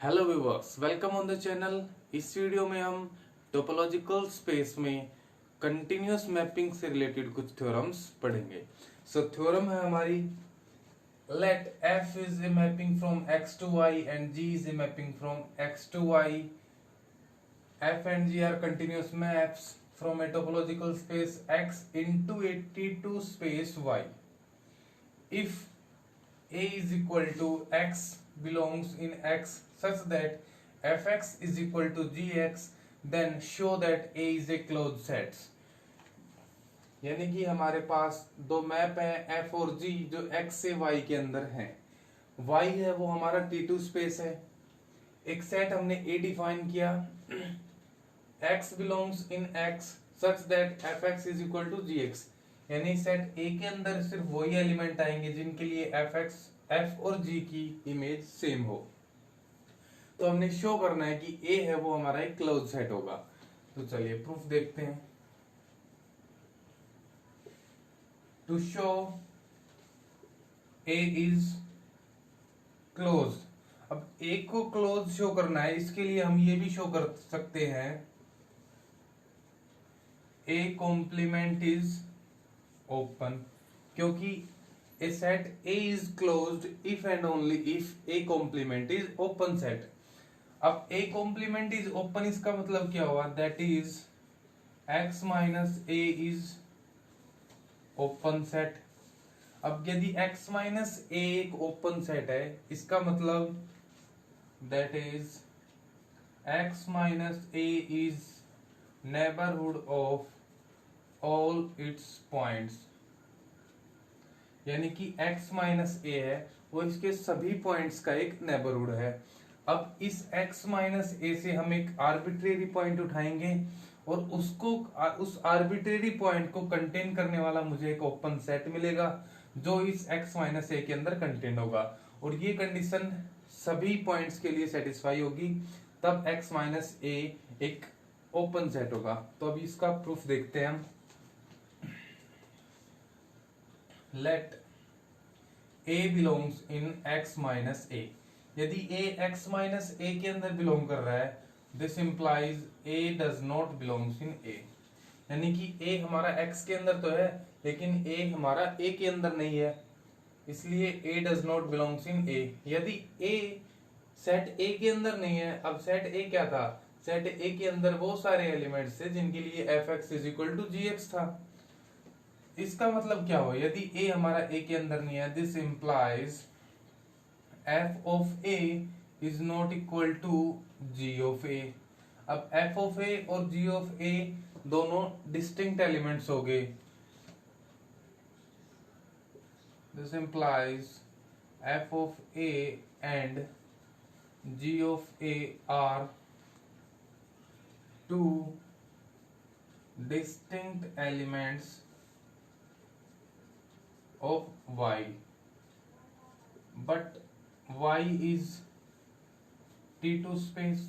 Hello viewers, welcome on the channel. इस video में हम टोपोलॉजिकल स्पेस में कंटिन्यूअस मैपिंग से रिलेटेड कुछ थ्योरम्स पढ़ेंगे। सो थ्योरम है हमारी, let f is a mapping from x to y and g is a mapping from x to y। f and g are continuous maps from a topological space x into a T2 space y. If a is equal to x belongs in x such that fx is equal to gx, then show that a is a closed set। यानी कि हमारे पास दो map हैं f और g जो x से y के अंदर हैं। y है वो हमारा T2 स्पेस है। एक सेट हमने a डिफाइन किया, x belongs in x such that fx is equal to gx, यानी सेट A के अंदर सिर्फ वही एलिमेंट आएंगे जिनके लिए f और g की इमेज सेम हो। तो हमने शो करना है कि A है वो हमारा एक क्लोज सेट होगा। तो चलिए प्रूफ देखते हैं। To show A is close, अब A को क्लोज शो करना है, इसके लिए हम ये भी शो कर सकते हैं A कॉम्प्लीमेंट इज ओपन, क्योंकि a set A is closed if and only if A complement is open set। अब A complement is open इसका मतलब क्या हुआ, that is x minus A is open set। अब यदि x minus A एक open set है, इसका मतलब that is x minus A is neighborhood of all its points, यानी कि x माइनस ए है वो इसके सभी पॉइंट्स का एक नेबरहुड है। अब इस x माइनस ए से हम एक आर्बिट्रेरी पॉइंट उठाएंगे और उसको उस आर्बिट्रेरी पॉइंट को कंटेन करने वाला मुझे एक ओपन सेट मिलेगा जो इस x माइनस ए के अंदर कंटेन होगा, और ये कंडीशन सभी पॉइंट्स के लिए सेटिस्फाई होगी, तब x माइनस ए एक ओपन सेट होगा। तो अभी इसका प्रूफ देखते हैं हम। Let A belongs in x minus a, यदि A x minus a के अंदर बिलोंग कर रहा है, this implies A does not belongs in A, यानी कि A हमारा x के अंदर तो है लेकिन A हमारा A के अंदर नहीं है, इसलिए A does not belongs in A। यदि A सेट A के अंदर नहीं है, अब सेट A क्या था, सेट A के अंदर वो सारे एलिमेंट्स थे जिनके लिए fx is equal to gx था। इसका मतलब क्या हो, यदि A हमारा A के अंदर नहीं है, this implies f of A is not equal to g of A। अब f of A और g of A दोनों डिस्टिंक्ट एलिमेंट्स हो गए। This implies f of A and g of A are two distinct elements of y, but y is T2 space.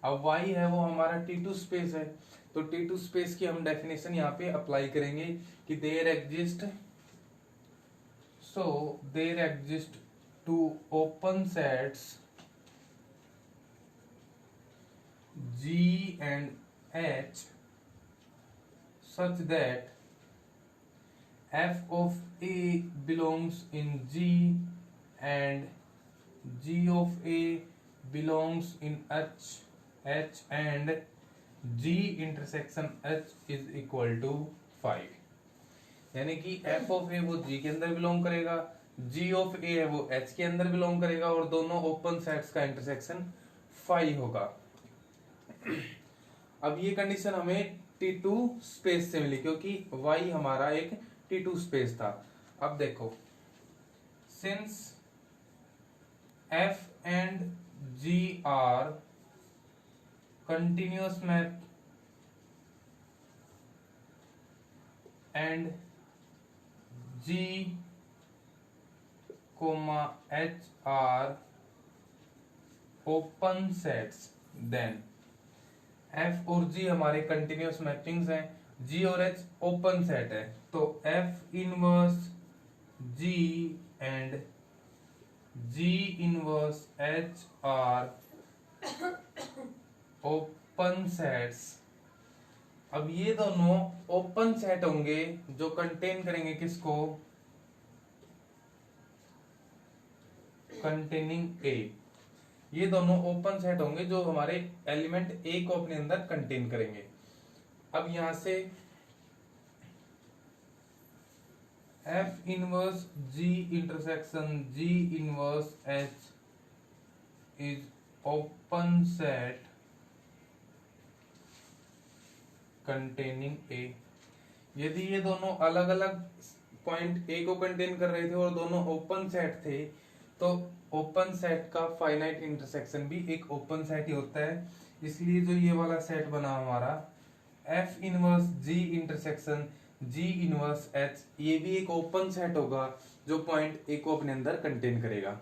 अब y है वो हमारा T2 space है, तो T2 स्पेस की हम डेफिनेशन यहाँ पे अप्लाई करेंगे कि there exist two open sets G and H such that f of A belongs in G and G of A belongs in H and G intersection H is equal to 5, यानी कि f of A वो G के अंदर belong करेगा, G of A है वो H के अंदर बिलोंग करेगा, और दोनों ओपन सेट्स का इंटरसेक्शन 5 होगा। अब ये कंडीशन हमें T2 स्पेस से मिली क्योंकि y हमारा एक T2 स्पेस था। अब देखो, since f and g are continuous map and g, h are open sets, then f और g हमारे कंटिन्यूअस मैपिंग्स हैं, g और h ओपन सेट है, तो f inverse g and g inverse h are open sets. अब ये दोनों open set होंगे जो कंटेन करेंगे किसको, कंटेनिंग ए। ये दोनों ओपन सेट होंगे जो हमारे एलिमेंट ए को अपने अंदर कंटेन करेंगे। अब यहां से F inverse ji intersection ji inverse H is open set containing A. यदि ये दोनों अलग अलग पॉइंट ए को कंटेन कर रहे थे और दोनों ओपन सेट थे, तो ओपन सेट का फाइनाइट इंटरसेक्शन भी एक ओपन सेट ही होता है। इसलिए जो ये वाला सेट बना हमारा एफ इनवर्स जी इंटरसेक्शन जी इनवर्स एच, ये भी एक ओपन सेट होगा जो पॉइंट ए को अपने अंदर कंटेन करेगा।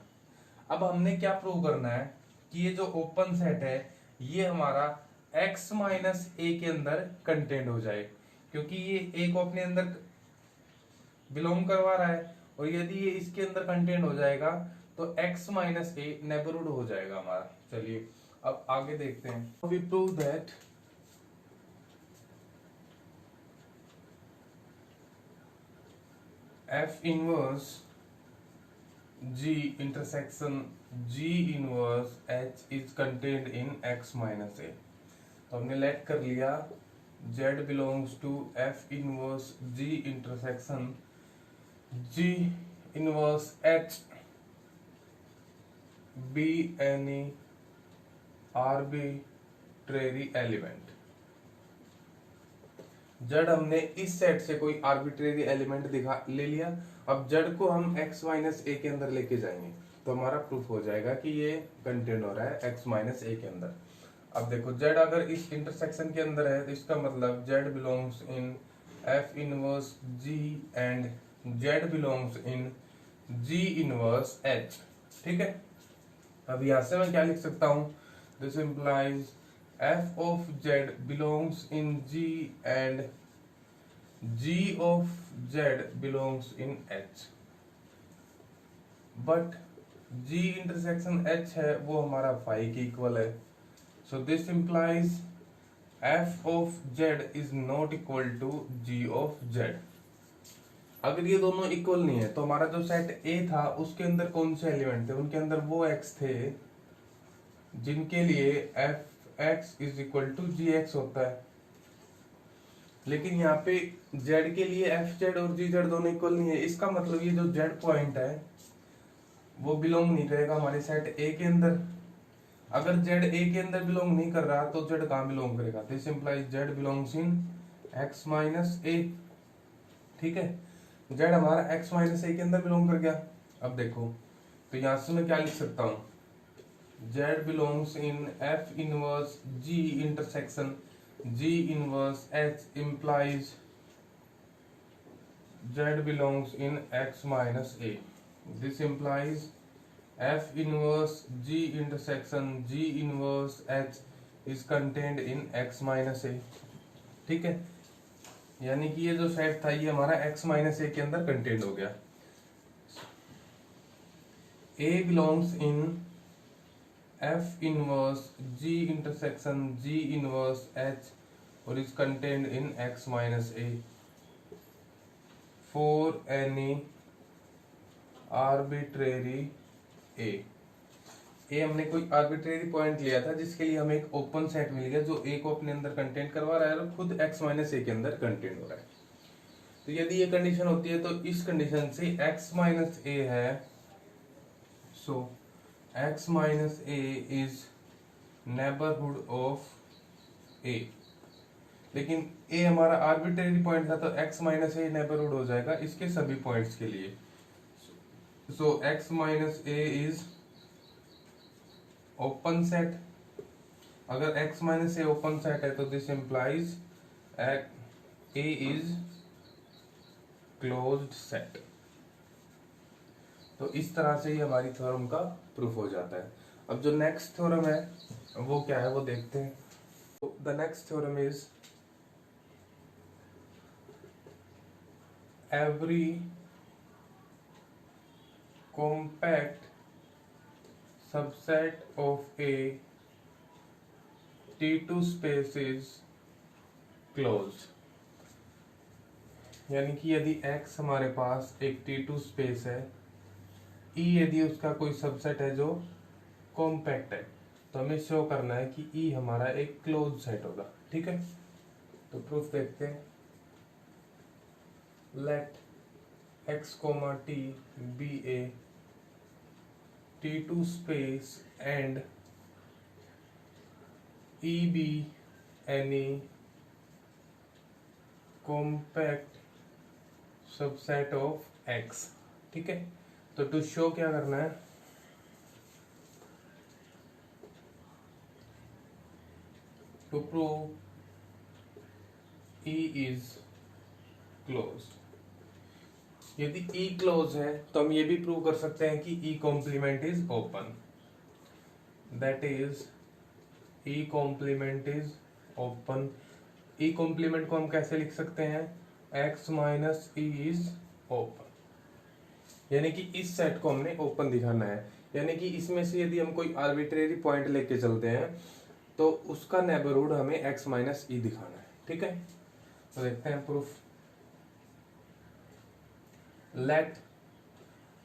अब हमने क्या प्रूव करना है कि ये जो ओपन सेट है ये हमारा x माइनस ए के अंदर कंटेंट हो जाए, क्योंकि ये ए को अपने अंदर बिलोंग करवा रहा है, और यदि ये इसके अंदर कंटेंट हो जाएगा तो x माइनस ए नेबरहुड हो जाएगा हमारा। चलिए अब आगे देखते हैं। We prove that f inverse g intersection g inverse h is contained in x minus A. तो हमने लेट कर लिया z belongs to f inverse g intersection g inverse h be any arbitrary element. z हमने इस set से कोई arbitrary element दिखा ले लिया। अब z को हम x माइनस ए के अंदर लेके जाएंगे तो हमारा प्रूफ हो जाएगा कि ये कंटेन हो रहा है x माइनस ए के अंदर। अब देखो z अगर इस इंटरसेक्शन के अंदर है तो इसका मतलब z belongs in f inverse g and z belongs in g inverse h। ठीक है, अब यहां से मैं क्या लिख सकता हूं, this implies f of z belongs in g and g of z belongs in h, but g intersection h है वो हमारा फाई के इक्वल है। So this implies f of z is not equal to g of z। अगर ये दोनों equal नहीं है तो हमारा जो सेट A था उसके अंदर कौन से एलिमेंट थे, उनके अंदर वो x थे जिनके लिए fx is equal to gx होता है। लेकिन यहाँ पे z के लिए fz और gz दोनों इक्वल नहीं है, इसका मतलब ये जो z पॉइंट है वो बिलोंग नहीं करेगा हमारे सेट A के अंदर। अगर z A के अंदर बिलोंग नहीं कर रहा तो z कहाँ बिलोंग करेगा, this implies z belongs in x minus a। ठीक है, z हमारा x माइनस a के अंदर बिलोंग कर गया। अब देखो तो यहां से मैं क्या लिख सकता हूं, z belongs in f inverse g intersection g inverse h implies z belongs in x minus a। This implies f inverse g intersection g inverse h is contained in x minus a। ठीक है, यानी कि ये जो set था ये हमारा x minus ए के अंदर कंटेंट हो गया। A belongs in f inverse g intersection g inverse h और is contained in x minus a for any arbitrary a। हमने कोई आर्बिट्रेरी पॉइंट लिया था जिसके लिए हमें एक ओपन सेट मिल गया जो a को अपने अंदर कंटेंट करवा रहा है और खुद x माइनस ए के अंदर कंटेंट हो रहा है। तो यदि ये कंडीशन होती है तो इस कंडीशन से x माइनस ए है, सो x minus A is neighbourhood of a। लेकिन a हमारा आर्बिट्रेरी पॉइंट था तो x माइनस ए नेबरहुड हो जाएगा इसके सभी पॉइंट्स के लिए। सो x minus A is open set. अगर x माइनस ए ओपन सेट है तो this implies a is closed set. तो इस तरह से ही हमारी थ्योरम का प्रूफ हो जाता है। अब जो नेक्स्ट थ्योरम है वो क्या है वो देखते हैं। The next theorem is every compact subset of A T2 space is closed, यानी कि यदि X हमारे पास एक T2 स्पेस है, E यदि उसका कोई सबसेट है जो कॉम्पैक्ट है, तो हमें शो करना है कि E हमारा एक क्लोज सेट होगा। ठीक है, तो प्रूफ देखते हैं। Let X, T be a T2 space and E be any compact subset of X। ठीक है, तो टू शो क्या करना है, to prove E is close. यदि E क्लोज है तो हम ये भी प्रूव कर सकते हैं कि E complement is open. That is E complement is open. E complement को हम कैसे लिख सकते हैं, X minus E is open, यानी कि इस सेट को हमने ओपन दिखाना है। यानी कि इसमें से यदि हम कोई आर्बिट्रेरी पॉइंट लेके चलते हैं तो उसका नेबरहुड हमें X माइनस E दिखाना है। ठीक है, तो देखते हैं proof. Let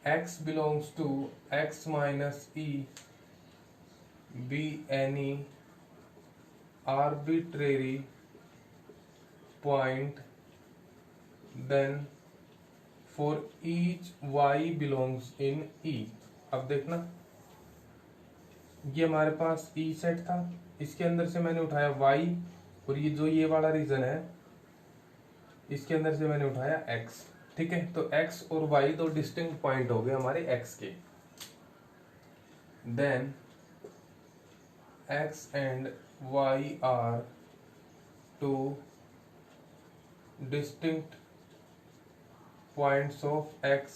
X belongs to X minus E be any arbitrary point, then for each y belongs in E। अब देखना, ये हमारे पास E सेट था, इसके अंदर से मैंने उठाया y, और ये जो ये वाला रीजन है इसके अंदर से मैंने उठाया x। ठीक है, तो x और y दो डिस्टिंक्ट पॉइंट हो गए हमारे x के। Then x and y are two distinct points of X,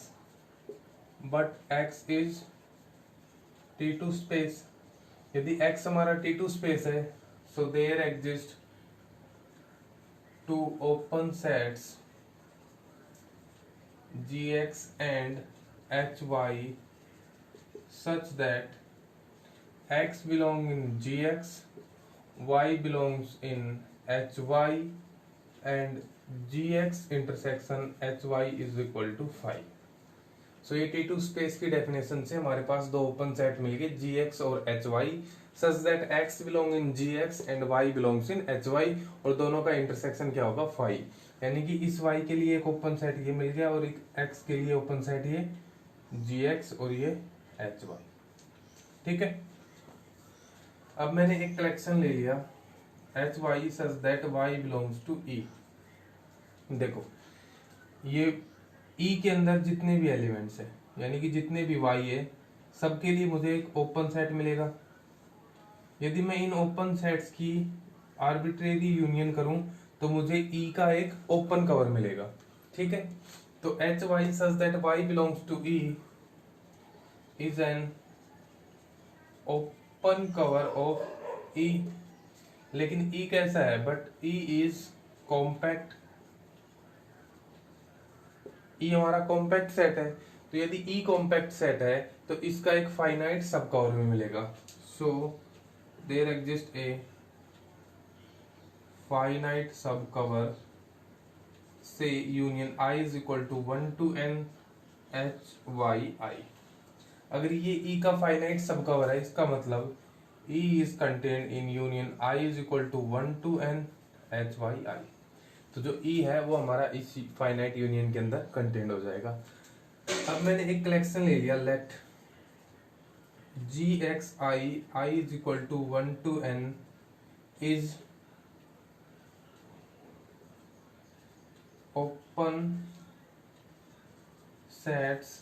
but X is T2 space। यदि X हमारा T2 space है, so there exist two open sets Gx and Hy such that X belongs in Gx, Y belongs in Hy and Gx intersection Hy is equal to 5। सो ये T2 space की definition से हमारे पास दो open set मिल गए Gx और Hy such that X belong in Gx and Y belongs in Hy, और दोनों का इंटरसेक्शन क्या होगा 5। यानी कि इस Y के लिए एक ओपन सेट ये मिल गया और एक X के लिए ओपन सेट ये Gx और ये Hy। ठीक है, अब मैंने एक कलेक्शन ले लिया Hy such that Y belongs to E। देखो, ये E के अंदर जितने भी एलिमेंट्स है, यानी कि जितने भी Y है, सबके लिए मुझे एक ओपन सेट मिलेगा। यदि मैं इन ओपन सेट्स की आर्बिट्रेरी यूनियन करूं तो मुझे E का एक ओपन कवर मिलेगा। ठीक है, तो Hy such that Y belongs to E is an open cover of E। लेकिन E कैसा है, but E is compact। E हमारा कॉम्पैक्ट सेट है, तो यदि E कॉम्पैक्ट सेट है तो इसका एक फाइनाइट सब कवर में मिलेगा। So there exist a finite sub cover से union I is equal to 1 to n Hy। अगर ये E का फाइनाइट सब कवर है, इसका मतलब E is contained in union I is equal to 1 to n Hy। तो जो E है वो हमारा इस फाइनाइट यूनियन के अंदर कंटेंट हो जाएगा। अब मैंने एक कलेक्शन ले लिया, let Gxi I is equal to 1 to n is open sets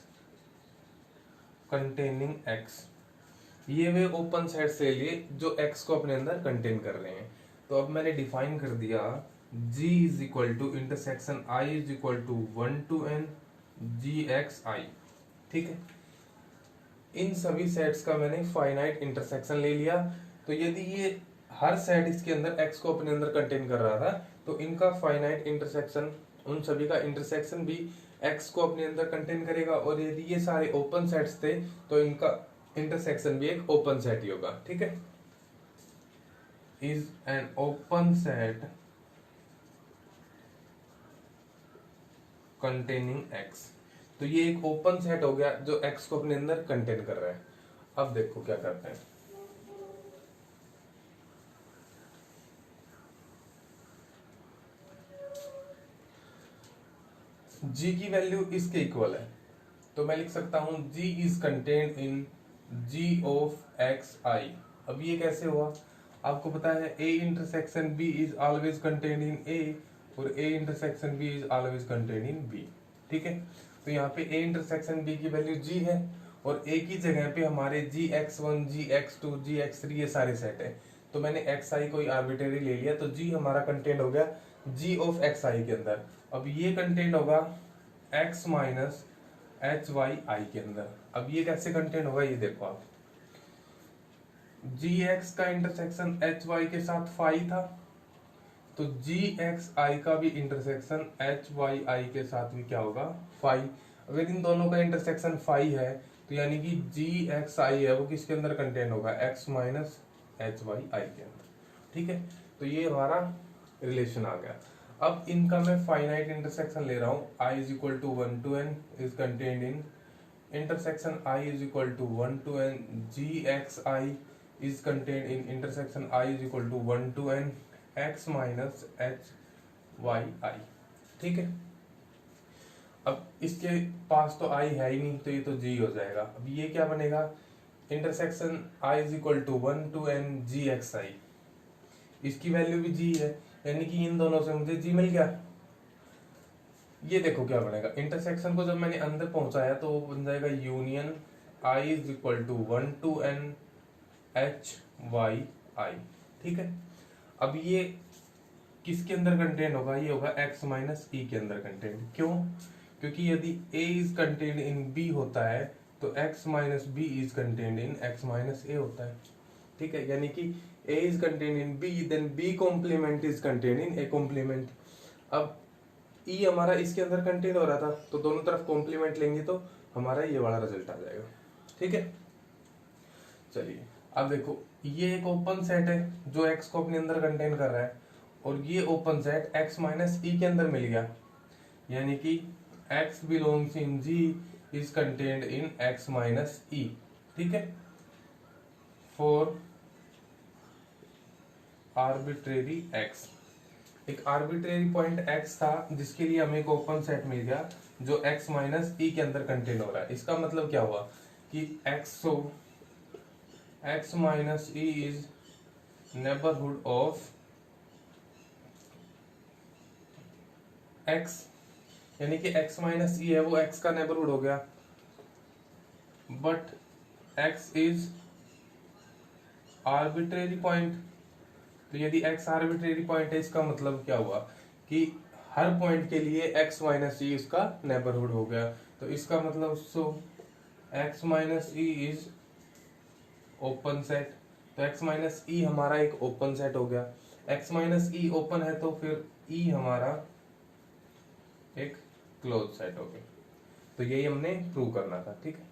containing X। ये वे ओपन सेट्स ले लिए जो X को अपने अंदर कंटेन कर रहे हैं। तो अब मैंने डिफाइन कर दिया G is equal to intersection I is equal to 1 to n Gxi। ठीक है, इन सभी सेट्स का मैंने फाइनाइट इंटरसेक्शन ले लिया। तो यदि ये हर सेट इसके अंदर X को अपने अंदर कंटेन कर रहा था तो इनका फाइनाइट इंटरसेक्शन, उन सभी का इंटरसेक्शन भी X को अपने अंदर कंटेन करेगा। और यदि ये सारे ओपन सेट्स थे तो इनका इंटरसेक्शन भी एक ओपन सेट ही होगा। ठीक है, is an open set containing x. तो ये एक ओपन सेट हो गया जो एक्स को अपने अंदर कंटेन कर रहा है। अब देखो क्या करते हैं। g की वैल्यू इसके इक्वल है, तो मैं लिख सकता हूं g is contained in g of x i. अब ये कैसे हुआ, आपको पता है a intersection b is always contained in a और a intersection b is always contained in b। ठीक है, तो यहाँ पे a इंटरसेक्शन b की वैल्यू g है और a की जगह पे हमारे gx1 gx2 gx3 ये सारे सेट है। तो मैंने xi कोई आर्बिट्रेरी ले लिया, तो g हमारा कंटेंट हो गया g ऑफ xi के अंदर। अब ये कंटेंट होगा x माइनस एच वाई आई के अंदर। अब ये कैसे कंटेंट होगा, ये देखो आप, gx का इंटरसेक्शन hy के साथ फाई था, तो gxi का भी इंटरसेक्शन hyi के साथ भी क्या होगा, फाई। अगर इन दोनों का इंटरसेक्शन फाई है तो यानी कि gxi है वो किसके अंदर कंटेंट होगा, x माइनस hyi के अंदर। ठीक है, तो ये हमारा रिलेशन आ गया। अब इनका मैं फाइनाइट इंटरसेक्शन ले रहा हूँ, i is equal to 1 to n is contained in intersection i is equal to 1 to n, gxi is contained in intersection i is equal to 1 to n x minus hyi। ठीक है, अब इसके पास तो i है ही नहीं, तो ये तो g हो जाएगा। अब ये क्या बनेगा, intersection i is equal to 1 to n gxi, इसकी वैल्यू भी g है, यानी कि इन दोनों से मुझे g मिल गया। ये देखो क्या बनेगा, इंटरसेक्शन को जब मैंने अंदर पहुंचाया तो वो बन जाएगा union i is equal to 1 to n hyi। ठीक है, अब ये किसके अंदर कंटेंट होगा, ये होगा x माइनस ई के अंदर कंटेंट। क्यों, क्योंकि यदि a is content in b होता है तो x minus B is content in x minus A होता है। ठीक है, यानी कि a is contained in b then b complement is contained in a complement। अब e हमारा इसके अंदर कंटेन हो रहा था, तो दोनों तरफ कॉम्प्लीमेंट लेंगे तो हमारा ये वाला रिजल्ट आ जाएगा। ठीक है, चलिए अब देखो, ये एक ओपन सेट है जो x को अपने अंदर कंटेन कर रहा है और ये open set x minus E के अंदर मिल गया, यानी कि x belongs in g is contained in x minus E. ठीक है, फॉर आर्बिट्रेरी x, एक आर्बिट्रेरी पॉइंट x था जिसके लिए हमें एक ओपन सेट मिल गया जो x माइनस ई के अंदर कंटेन हो रहा है। इसका मतलब क्या हुआ कि x minus E is neighbourhood of x, यानी कि x माइनस ई है वो x का नेबरहुड हो गया, but x is arbitrary point. तो यदि x आर्बिट्रेरी पॉइंट है, इसका मतलब क्या हुआ कि हर पॉइंट के लिए x माइनस ई इसका नेबरहुड हो गया। तो इसका मतलब x minus E is open set, तो x माइनस ई हमारा एक ओपन सेट हो गया। x माइनस ई ओपन है तो फिर e हमारा एक क्लोज सेट हो गया। तो यही हमने प्रूव करना था। ठीक है।